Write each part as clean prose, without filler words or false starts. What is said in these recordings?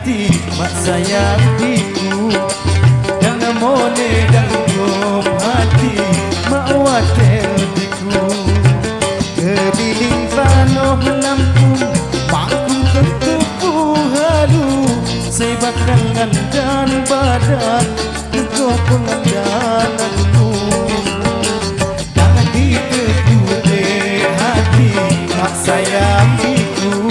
hati mak sayang diku jangan mone dan gom hati mak watel diku keliling panoh Lampung panggung ketupu halu saya bakal ngandan badan kau pengandananmu jangan dikedude hati mak sayang diku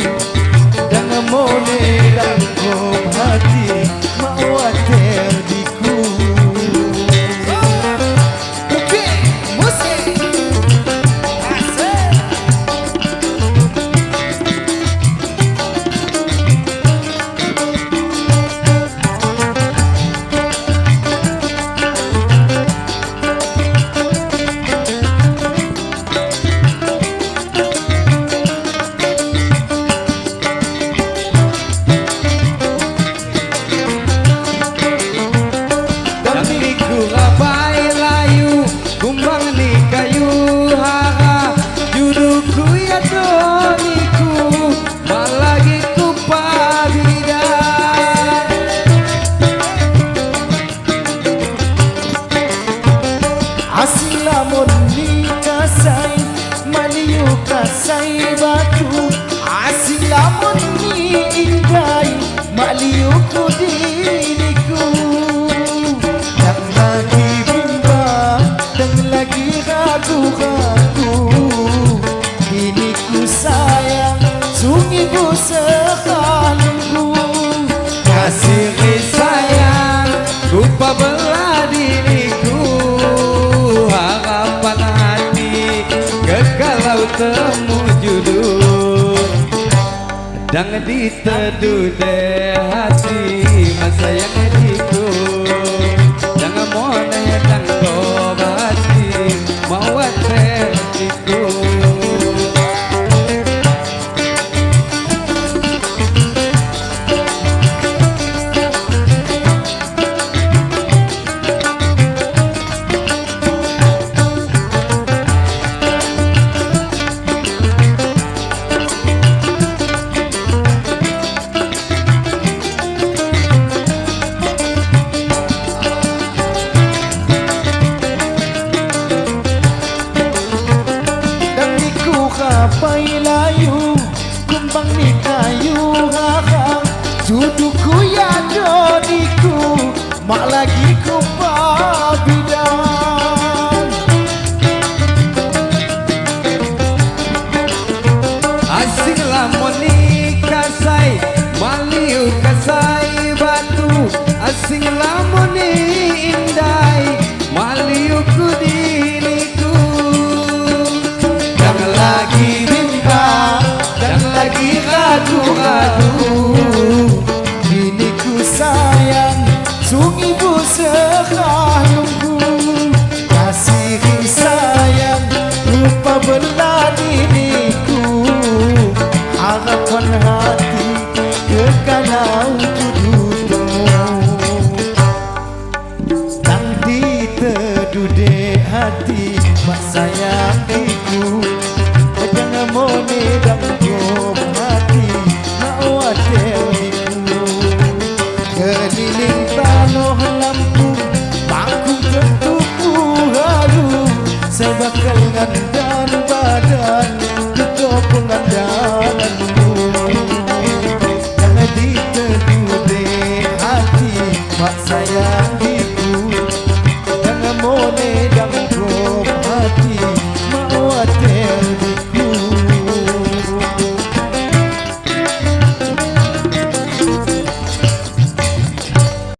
jangan mone dan gom hati mak watel diku. Oke, musik asik. Asilamun ni kasai maliu kasai batu asilamun ni indai maliu ku diriku dan lagi bimbang dan lagi ragu-ragu kini ku sayang sungiku sekalungku Kasih sayang ku pabelah diriku harapan hati kekalau temu judul dan diteduh deh hati masa yang diku jangan mau nanya dan hati mau hatiku. Kapai layu kumbang ni kayu haka juduku ya dodiku mak lagi ku pabidan asing lamun ni kasai maliu kasai batu asing lamun ni indai maliu ku diriku jangan lagi bimbang dan lagi ragu-ragu kini ku sayang sungiku sekalungku kasih sayang lupa belah diriku harapan hati kekalau dudukmu dan diteduh deh hati mak sayang diku jangan mone dan gom hati mak watel diku keliling panoh Lampung panggung ketupu halu saya bakal ngandan